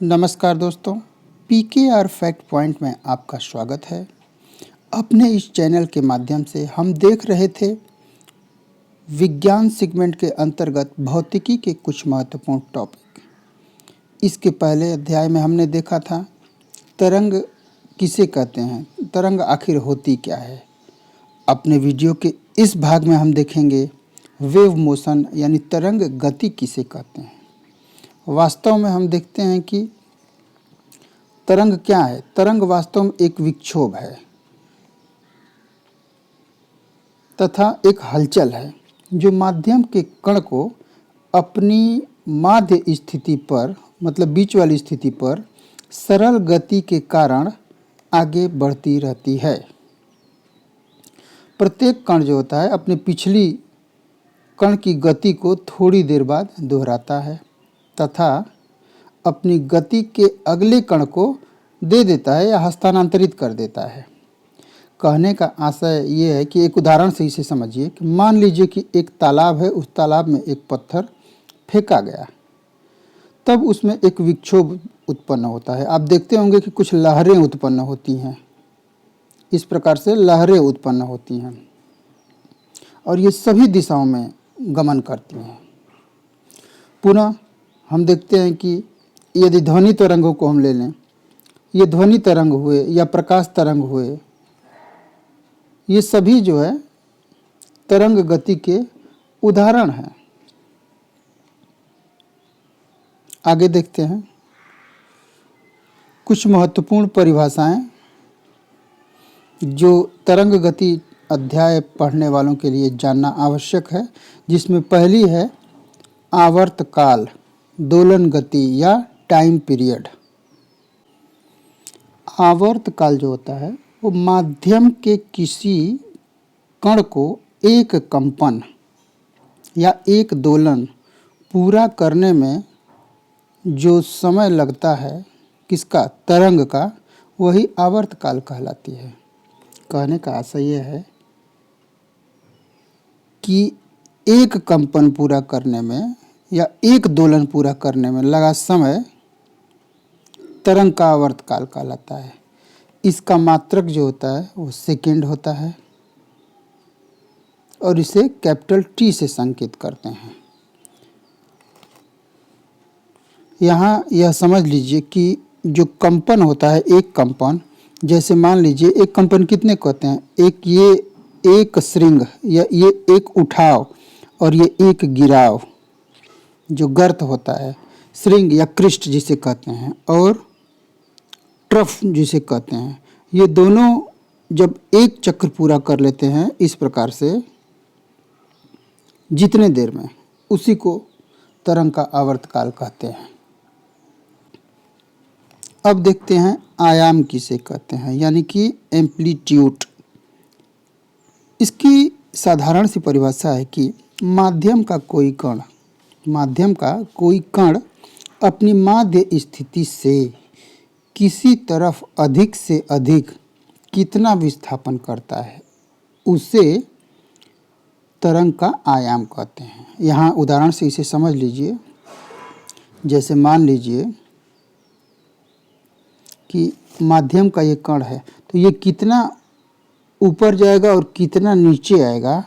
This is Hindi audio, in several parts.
नमस्कार दोस्तों, पीकेआर फैक्ट पॉइंट में आपका स्वागत है। अपने इस चैनल के माध्यम से हम देख रहे थे विज्ञान सेगमेंट के अंतर्गत भौतिकी के कुछ महत्वपूर्ण टॉपिक। इसके पहले अध्याय में हमने देखा था तरंग किसे कहते हैं, तरंग आखिर होती क्या है। अपने वीडियो के इस भाग में हम देखेंगे वेव मोशन यानी तरंग गति किसे कहते हैं। वास्तव में हम देखते हैं कि तरंग क्या है। तरंग वास्तव में एक विक्षोभ है तथा एक हलचल है जो माध्यम के कण को अपनी माध्य स्थिति पर, मतलब बीच वाली स्थिति पर सरल गति के कारण आगे बढ़ती रहती है। प्रत्येक कण जो होता है अपने पिछली कण की गति को थोड़ी देर बाद दोहराता है तथा अपनी गति के अगले कण को दे देता है या हस्तांतरित कर देता है। कहने का आशय ये है कि एक उदाहरण से इसे समझिए कि मान लीजिए कि एक तालाब है, उस तालाब में एक पत्थर फेंका गया, तब उसमें एक विक्षोभ उत्पन्न होता है। आप देखते होंगे कि कुछ लहरें उत्पन्न होती हैं, इस प्रकार से लहरें उत्पन्न होती हैं और ये सभी दिशाओं में गमन करती हैं। पुनः हम देखते हैं कि यदि ध्वनि तरंगों को हम ले लें, ये ध्वनि तरंग हुए या प्रकाश तरंग हुए, ये सभी जो है तरंग गति के उदाहरण हैं। आगे देखते हैं कुछ महत्वपूर्ण परिभाषाएं जो तरंग गति अध्याय पढ़ने वालों के लिए जानना आवश्यक है, जिसमें पहली है आवर्तकाल, दोलन गति या टाइम पीरियड। आवर्तकाल जो होता है वो माध्यम के किसी कण को एक कंपन या एक दोलन पूरा करने में जो समय लगता है किसका, तरंग का, वही आवर्तकाल कहलाती है। कहने का आशय यह है कि एक कंपन पूरा करने में या एक दोलन पूरा करने में लगा समय तरंग का आवर्तकाल कहलाता है। इसका मात्रक जो होता है वो सेकंड होता है और इसे कैपिटल टी से संकेत करते हैं। यहाँ यह समझ लीजिए कि जो कंपन होता है, एक कंपन, जैसे मान लीजिए एक कंपन कितने कहते हैं, एक ये एक श्रृंग या ये एक उठाव और ये एक गिराव, जो गर्त होता है, श्रृंग या क्रिस्ट जिसे कहते हैं और ट्रफ जिसे कहते हैं, ये दोनों जब एक चक्र पूरा कर लेते हैं इस प्रकार से जितने देर में, उसी को तरंग का आवर्तकाल कहते हैं। अब देखते हैं आयाम किसे कहते हैं, यानी कि एम्पलीट्यूड। इसकी साधारण सी परिभाषा है कि माध्यम का कोई कण अपनी माध्य स्थिति से किसी तरफ अधिक से अधिक कितना विस्थापन करता है, उसे तरंग का आयाम कहते हैं। यहाँ उदाहरण से इसे समझ लीजिए। जैसे मान लीजिए कि माध्यम का ये कण है, तो ये कितना ऊपर जाएगा और कितना नीचे आएगा,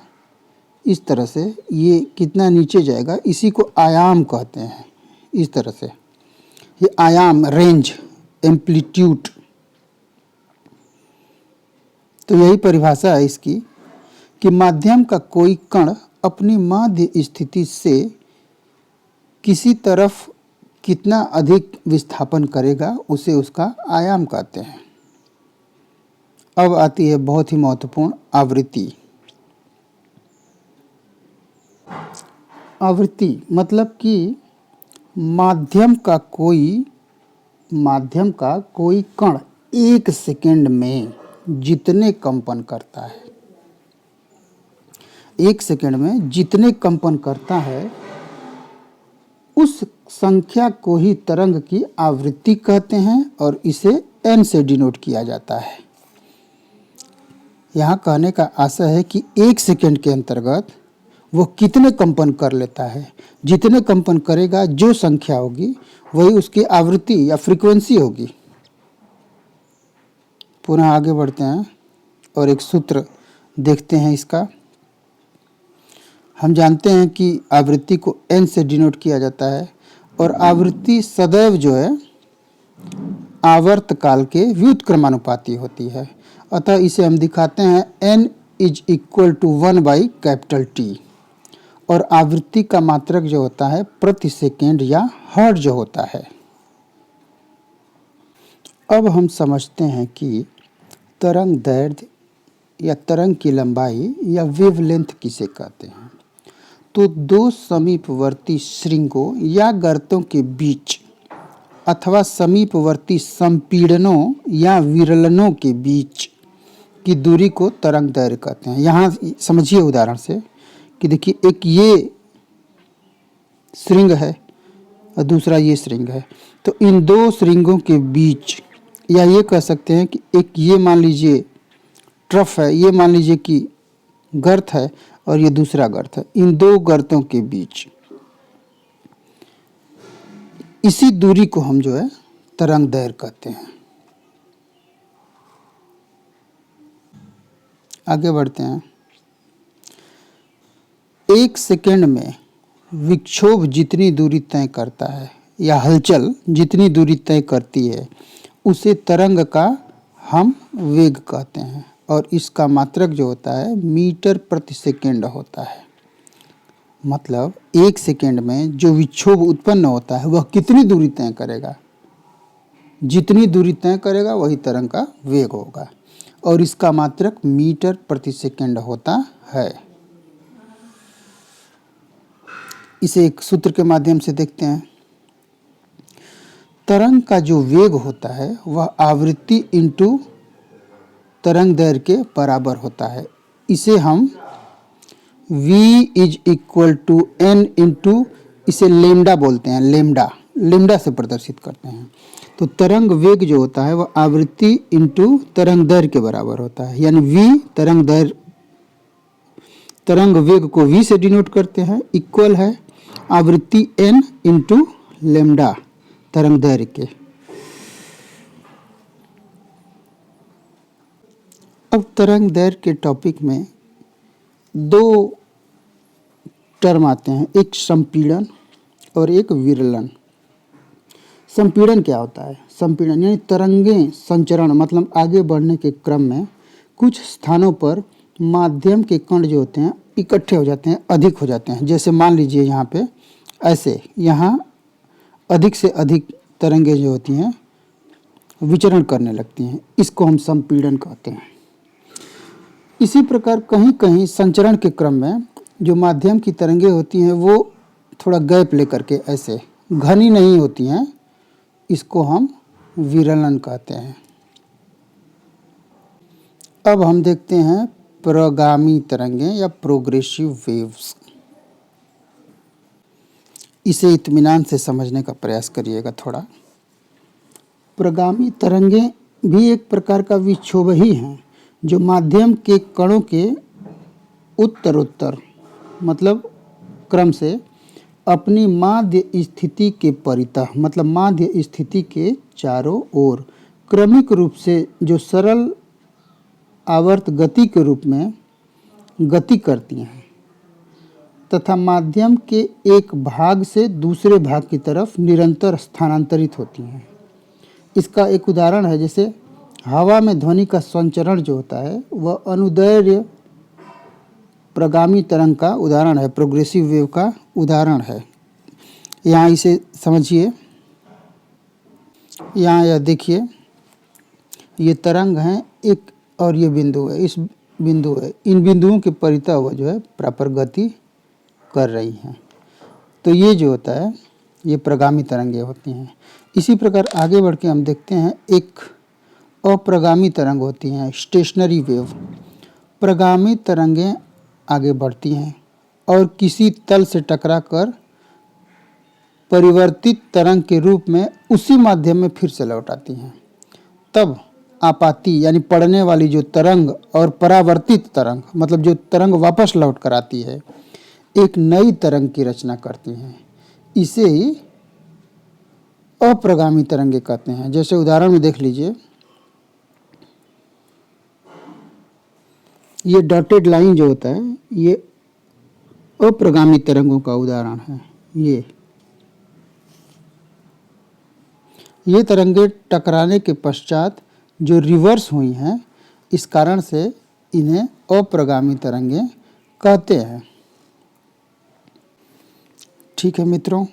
इस तरह से ये कितना नीचे जाएगा, इसी को आयाम कहते हैं। इस तरह से ये आयाम, रेंज, एम्पलीट्यूड। तो यही परिभाषा है इसकी कि माध्यम का कोई कण अपनी माध्य स्थिति से किसी तरफ कितना अधिक विस्थापन करेगा, उसे उसका आयाम कहते हैं। अब आती है बहुत ही महत्वपूर्ण आवृत्ति। आवृत्ति मतलब कि माध्यम का कोई कण एक सेकंड में जितने कंपन करता है, एक सेकंड में जितने कंपन करता है, उस संख्या को ही तरंग की आवृत्ति कहते हैं और इसे n से डिनोट किया जाता है। यहाँ कहने का आशय है कि एक सेकंड के अंतर्गत वो कितने कंपन कर लेता है, जितने कंपन करेगा जो संख्या होगी वही उसकी आवृत्ति या फ्रीक्वेंसी होगी। पुनः आगे बढ़ते हैं और एक सूत्र देखते हैं इसका। हम जानते हैं कि आवृत्ति को n से डिनोट किया जाता है और आवृत्ति सदैव जो है आवर्त काल के व्युत्क्रमानुपाती होती है। अतः इसे हम दिखाते हैं n is equal to 1/T और आवृत्ति का मात्रक जो होता है प्रति सेकेंड या हर्ट्ज होता है। अब हम समझते हैं कि तरंग दैर्ध्य या तरंग की लंबाई या वेवलेंथ किसे कहते हैं। तो दो समीपवर्ती श्रृंगों या गर्तों के बीच अथवा समीपवर्ती संपीड़नों या विरलनों के बीच की दूरी को तरंग दैर्ध्य कहते हैं। यहाँ समझिए उदाहरण से कि देखिए, एक ये श्रृंग है और दूसरा ये श्रृंग है, तो इन दो श्रृंगों के बीच, या ये कह सकते हैं कि एक ये मान लीजिए ट्रफ है, ये मान लीजिए कि गर्त है और ये दूसरा गर्त है, इन दो गर्तों के बीच इसी दूरी को हम जो है तरंग दैर्ध्य कहते हैं। आगे बढ़ते हैं। एक सेकेंड में विक्षोभ जितनी दूरी तय करता है या हलचल जितनी दूरी तय करती है उसे तरंग का हम वेग कहते हैं और इसका मात्रक जो होता है मीटर प्रति सेकेंड होता है। मतलब एक सेकेंड में जो विक्षोभ उत्पन्न होता है वह कितनी दूरी तय करेगा, जितनी दूरी तय करेगा वही तरंग का वेग होगा और इसका मात्रक मीटर प्रति सेकेंड होता है। इसे एक सूत्र के माध्यम से देखते हैं। तरंग का जो वेग होता है वह आवृत्ति इंटू तरंग दैर्ध्य के बराबर होता है। इसे हम v is equal to n into, इसे लेमडा बोलते हैं, लेमडा से प्रदर्शित करते हैं। तो तरंग वेग जो होता है वह आवृत्ति इंटू तरंग दैर्ध्य के बराबर होता है, यानी v तरंग वेग को v से डिनोट करते हैं, इक्वल है आवृत्ति n इंटू लेमडा तरंग दैर्ध्य के। अब तरंग दैर्ध्य के टॉपिक में दो टर्म आते हैं, एक संपीड़न और एक विरलन। संपीड़न क्या होता है? संपीड़न यानी तरंगें संचरण, मतलब आगे बढ़ने के क्रम में कुछ स्थानों पर माध्यम के कण जो होते हैं इकट्ठे हो जाते हैं, अधिक हो जाते हैं। जैसे मान लीजिए यहाँ पे ऐसे, यहाँ अधिक से अधिक तरंगें जो होती हैं विचरण करने लगती हैं, इसको हम संपीड़न कहते हैं। इसी प्रकार कहीं कहीं संचरण के क्रम में जो माध्यम की तरंगें होती हैं वो थोड़ा गैप लेकर के ऐसे घनी नहीं होती हैं, इसको हम विरलन कहते हैं। अब हम देखते हैं प्रगामी तरंगें या प्रोग्रेसिव वेव्स। इसे इत्मीनान से समझने का प्रयास करिएगा थोड़ा। प्रगामी तरंगें भी एक प्रकार का विक्षोभ ही हैं जो माध्यम के कणों के उत्तरोत्तर, मतलब क्रम से अपनी माध्य स्थिति के परितः, मतलब माध्य स्थिति के चारों ओर क्रमिक रूप से जो सरल आवर्त गति के रूप में गति करती हैं तथा माध्यम के एक भाग से दूसरे भाग की तरफ निरंतर स्थानांतरित होती हैं। इसका एक उदाहरण है, जैसे हवा में ध्वनि का संचरण जो होता है वह अनुदैर्ध्य प्रगामी तरंग का उदाहरण है, प्रोग्रेसिव वेव का उदाहरण है। यहाँ इसे समझिए, यहाँ यह देखिए, ये तरंग हैं एक और ये बिंदु है, इस बिंदु है, इन बिंदुओं के परितः वह जो है प्रॉपर गति कर रही हैं। तो ये जो होता है ये प्रगामी तरंगें होती हैं। इसी प्रकार आगे बढ़ के हम देखते हैं एक अप्रगामी तरंग होती हैं, स्टेशनरी वेव। प्रगामी तरंगें आगे बढ़ती हैं और किसी तल से टकराकर परिवर्तित तरंग के रूप में उसी माध्यम में फिर से लौट आती हैं। तब आपाती यानी पड़ने वाली जो तरंग और परावर्तित तरंग, मतलब जो तरंग वापस लौट कर आती है, एक नई तरंग की रचना करती हैं। इसे ही अप्रगामी तरंगे कहते हैं। जैसे उदाहरण में देख लीजिए, ये डॉटेड लाइन जो होता है ये अप्रगामी तरंगों का उदाहरण है। ये तरंगे टकराने के पश्चात जो रिवर्स हुई हैं, इस कारण से इन्हें अप्रगामी तरंगे कहते हैं। ठीक है मित्रों,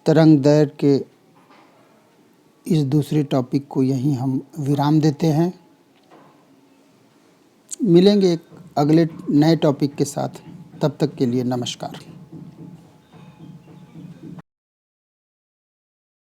तरंग दैर्घ्य के इस दूसरे टॉपिक को यहीं हम विराम देते हैं। मिलेंगे एक अगले नए टॉपिक के साथ, तब तक के लिए नमस्कार।